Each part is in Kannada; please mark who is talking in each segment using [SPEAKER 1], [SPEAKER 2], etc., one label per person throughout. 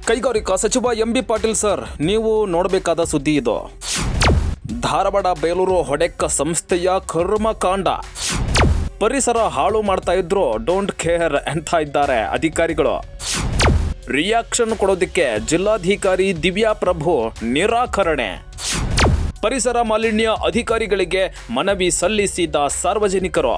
[SPEAKER 1] ಕೈಗಾರಿಕಾ ಸಚಿವ ಎಂ.ಬಿ. ಪಾಟೀಲ್ ಸರ್, ನೀವು ನೋಡಬೇಕಾದ ಸುದ್ದಿ ಇದು. ಧಾರವಾಡ ಬೇಲೂರು ಹೊಡೆಕ್ಕ ಸಂಸ್ಥೆಯ ಕರ್ಮಕಾಂಡ. ಪರಿಸರ ಹಾಳು ಮಾಡ್ತಾ ಇದ್ರು, ಡೋಂಟ್ ಕೇರ್ ಅಂತ ಇದ್ದಾರೆ ಅಧಿಕಾರಿಗಳು. ರಿಯಾಕ್ಷನ್ ಕೊಡೋದಕ್ಕೆ ಜಿಲ್ಲಾಧಿಕಾರಿ ದಿವ್ಯಾ ಪ್ರಭು ನಿರಾಕರಣೆ. ಪರಿಸರ ಮಾಲಿನ್ಯ ಅಧಿಕಾರಿಗಳಿಗೆ ಮನವಿ ಸಲ್ಲಿಸಿದ ಸಾರ್ವಜನಿಕರು.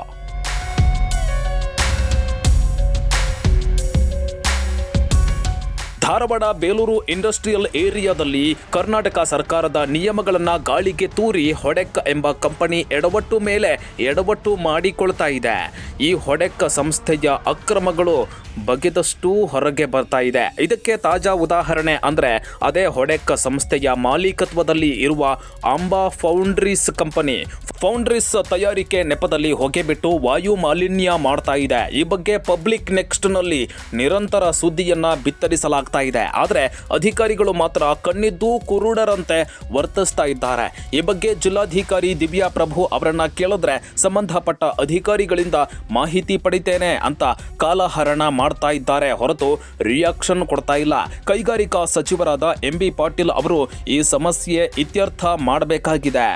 [SPEAKER 1] ಧಾರವಾಡ ಬೇಲೂರು ಇಂಡಸ್ಟ್ರಿಯಲ್ ಏರಿಯಾದಲ್ಲಿ ಕರ್ನಾಟಕ ಸರ್ಕಾರದ ನಿಯಮಗಳನ್ನು ಗಾಳಿಗೆ ತೂರಿ ಹೊಡೆಕ್ ಎಂಬ ಕಂಪನಿ ಎಡವಟ್ಟು ಮೇಲೆ ಎಡವಟ್ಟು ಮಾಡಿಕೊಳ್ತಾ ಇದೆ. ಈ ಹೊಡೆಕ್ ಸಂಸ್ಥೆಯ ಅಕ್ರಮಗಳು ಬಗೆದಷ್ಟು ಹೊರಗೆ ಬರ್ತಾ ಇದೆ. ಇದಕ್ಕೆ ತಾಜಾ ಉದಾಹರಣೆ ಅಂದರೆ ಅದೇ ಹೊಡೆಕ್ ಸಂಸ್ಥೆಯ ಮಾಲೀಕತ್ವದಲ್ಲಿ ಇರುವ ಅಂಬಾ ಫೌಂಡ್ರೀಸ್ ಕಂಪನಿ. ಫೌಂಡ್ರೀಸ್ ತಯಾರಿಕೆ ನೆಪದಲ್ಲಿ ಹೊಗೆ ಬಿಟ್ಟು ವಾಯು ಮಾಲಿನ್ಯ ಮಾಡ್ತಾ ಇದೆ. ಈ ಬಗ್ಗೆ ಪಬ್ಲಿಕ್ ನೆಕ್ಸ್ಟ್ನಲ್ಲಿ ನಿರಂತರ ಸುದ್ದಿಯನ್ನ ಬಿತ್ತರಿಸಲಾಗ್ತಾ ಇದೆ. ಆದರೆ ಅಧಿಕಾರಿಗಳು ಮಾತ್ರ ಕಣ್ಣಿದ್ದು ಕುರುಡರಂತೆ ವರ್ತಿಸ್ತಾ ಇದ್ದಾರೆ. ಈ ಬಗ್ಗೆ ಜಿಲ್ಲಾಧಿಕಾರಿ ದಿವ್ಯಾ ಪ್ರಭು ಅವರನ್ನ ಕೇಳಿದ್ರೆ ಸಂಬಂಧಪಟ್ಟ ಅಧಿಕಾರಿಗಳಿಂದ ಮಾಹಿತಿ ಪಡಿತೇನೆ ಅಂತ ಕಾಲಹರಣ ಮಾಡ್ತಾ ಇದ್ದಾರೆ ಹೊರತು ರಿಯಾಕ್ಷನ್ ಕೊಡ್ತಾ ಇಲ್ಲ. ಕೈಗಾರಿಕಾ ಸಚಿವರಾದ ಎಂ.ಬಿ. ಪಾಟೀಲ್ ಅವರು ಈ ಸಮಸ್ಯೆ ಇತ್ಯರ್ಥ ಮಾಡಬೇಕಾಗಿದೆ.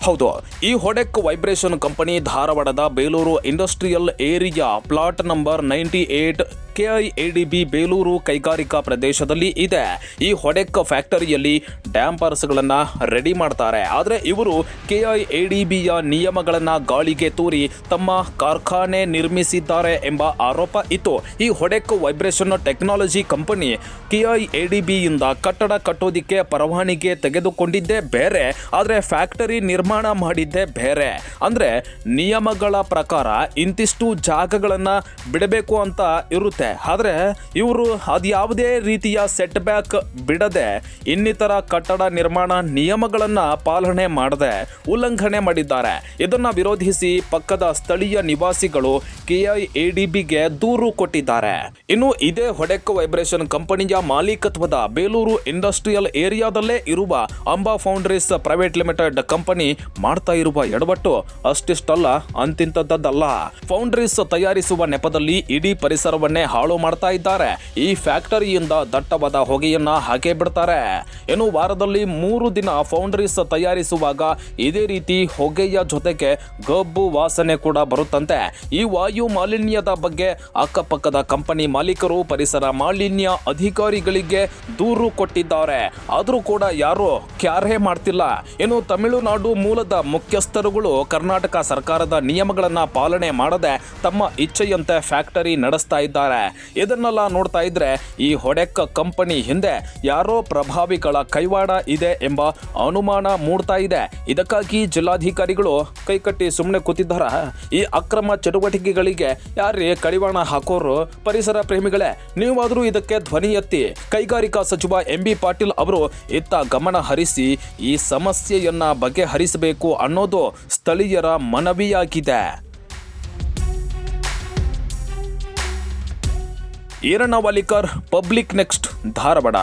[SPEAKER 1] ಹೌದು, ಈ ಹೊಡೆಕ್ ವೈಬ್ರೇಷನ್ ಕಂಪನಿ ಧಾರವಾಡದ Belur industrial area plot number 98 KIADB Belur ಕೈಗಾರಿಕಾ ಪ್ರದೇಶದಲ್ಲಿ ಇದೆ. ಈ ಹೊಡೆಕ್ ಫ್ಯಾಕ್ಟರಿಯಲ್ಲಿ ಡ್ಯಾಂಪರ್ಸ್ಗಳನ್ನು ರೆಡಿ ಮಾಡ್ತಾರೆ. ಆದರೆ ಇವರು KIADBಯ ನಿಯಮಗಳನ್ನು ಗಾಳಿಗೆ ತೂರಿ ತಮ್ಮ ಕಾರ್ಖಾನೆ ನಿರ್ಮಿಸಿದ್ದಾರೆ ಎಂಬ ಆರೋಪ ಇತ್ತು. ಈ ಹೊಡೆಕ್ ವೈಬ್ರೇಷನ್ ಟೆಕ್ನಾಲಜಿ ಕಂಪನಿ KIADBಯಿಂದ ಕಟ್ಟಡ ಕಟ್ಟೋದಿಕ್ಕೆ ಪರವಾನಗಿ ತೆಗೆದುಕೊಂಡಿದ್ದೇ ಬೇರೆ, ಆದರೆ ಫ್ಯಾಕ್ಟರಿ ನಿರ್ಮಾಣ ಮಾಡಿದ್ದೇ ಬೇರೆ. ಅಂದರೆ ನಿಯಮಗಳ ಪ್ರಕಾರ ಇಂತಿಷ್ಟು ಜಾಗಗಳನ್ನು ಬಿಡಬೇಕು ಅಂತ ಇರುತ್ತೆ. ಆದರೆ ಇವರು ಅದ್ಯಾವುದೇ ರೀತಿಯ ಸೆಟ್ ಬ್ಯಾಕ್ ಬಿಡದೆ ಇನ್ನಿತರ ಕಟ್ಟಡ ನಿರ್ಮಾಣ ನಿಯಮಗಳನ್ನು ಪಾಲನೆ ಮಾಡದೆ ಉಲ್ಲಂಘನೆ ಮಾಡಿದ್ದಾರೆ. ಇದನ್ನು ವಿರೋಧಿಸಿ ಪಕ್ಕದ ಸ್ಥಳೀಯ ನಿವಾಸಿಗಳು KIADBಗೆ ದೂರು ಕೊಟ್ಟಿದ್ದಾರೆ. ಇನ್ನು ಇದೇ ಹೊಡೆಕ್ ವೈಬ್ರೇಷನ್ ಕಂಪನಿಯ ಮಾಲೀಕತ್ವದ ಬೇಲೂರು ಇಂಡಸ್ಟ್ರಿಯಲ್ ಏರಿಯಾದಲ್ಲೇ ಇರುವ ಅಂಬಾ ಫೌಂಡ್ರೀಸ್ ಪ್ರೈವೇಟ್ ಲಿಮಿಟೆಡ್ ಕಂಪನಿ ಮಾಡ್ತಾ ಇರುವ ಎಡವಟ್ಟು ಅಷ್ಟಿಷ್ಟಲ್ಲ, ಅಂತಿಂತದ್ದಲ್ಲ. ಫೌಂಡ್ರೀಸ್ ತಯಾರಿಸುವ ನೆಪದಲ್ಲಿ ಇಡೀ ಪರಿಸರವನ್ನೇ ಹಾಳು ಮಾಡ್ತಾ ಇದ್ದಾರೆ. ಈ ಫ್ಯಾಕ್ಟರಿಯಿಂದ ದಟ್ಟವಾದ ಹೊಗೆಯನ್ನ ಹಾಕೇ ಬಿಡ್ತಾರೆ. ಇನ್ನು ವಾರದಲ್ಲಿ 3 ದಿನ ಫೌಂಡ್ರೀಸ್ ತಯಾರಿಸುವಾಗ ಇದೇ ರೀತಿ ಹೊಗೆಯ ಜೊತೆಗೆ ಗಬ್ಬು ವಾಸನೆ ಕೂಡ ಬರುತ್ತಂತೆ. ಈ ವಾಯು ಮಾಲಿನ್ಯದ ಬಗ್ಗೆ ಅಕ್ಕಪಕ್ಕದ ಕಂಪನಿ ಮಾಲೀಕರು ಪರಿಸರ ಮಾಲಿನ್ಯ ಅಧಿಕಾರಿಗಳಿಗೆ ದೂರು ಕೊಟ್ಟಿದ್ದಾರೆ. ಆದರೂ ಕೂಡ ಯಾರು ಕ್ಯಾರೇ ಮಾಡ್ತಿಲ್ಲ. ಇನ್ನು ತಮಿಳುನಾಡು ಮೂಲದ ಮುಖ್ಯಸ್ಥರುಗಳು ಕರ್ನಾಟಕ ಸರ್ಕಾರದ ನಿಯಮಗಳನ್ನ ಪಾಲನೆ ಮಾಡದೆ ತಮ್ಮ ಇಚ್ಛೆಯಂತೆ ಫ್ಯಾಕ್ಟರಿ ನಡೆಸ್ತಾ ಇದ್ದಾರೆ. ಇದನ್ನೆಲ್ಲ ನೋಡ್ತಾ ಇದ್ರೆ ಈ ಹೊಡೆಕ್ ಕಂಪನಿ ಹಿಂದೆ ಯಾರೋ ಪ್ರಭಾವಿಗಳ ಕೈವಾಡ ಇದೆ ಎಂಬ ಅನುಮಾನ ಮೂಡ್ತಾ ಇದೆ. ಇದಕ್ಕಾಗಿ ಜಿಲ್ಲಾಧಿಕಾರಿಗಳು ಕೈಕಟ್ಟಿ ಸುಮ್ಮನೆ ಕೂತಿದ್ದಾರ? ಈ ಅಕ್ರಮ ಚಟುವಟಿಕೆಗಳಿಗೆ ಯಾರೇ ಕಡಿವಾಣ ಹಾಕೋರು? ಪರಿಸರ ಪ್ರೇಮಿಗಳೇ, ನೀವಾದರೂ ಇದಕ್ಕೆ ಧ್ವನಿ ಎತ್ತಿ. ಕೈಗಾರಿಕಾ ಸಚಿವ ಎಂ.ಬಿ. ಪಾಟೀಲ್ ಅವರು ಇತ್ತ ಗಮನ ಹರಿಸಿ ಈ ಸಮಸ್ಯೆಯನ್ನ ಬಗೆಹರಿಸಬೇಕು ಅನ್ನೋದು ಸ್ಥಳೀಯರ ಮನವಿಯಾಗಿದೆ. Iranna Walikar, public next, Dharwad.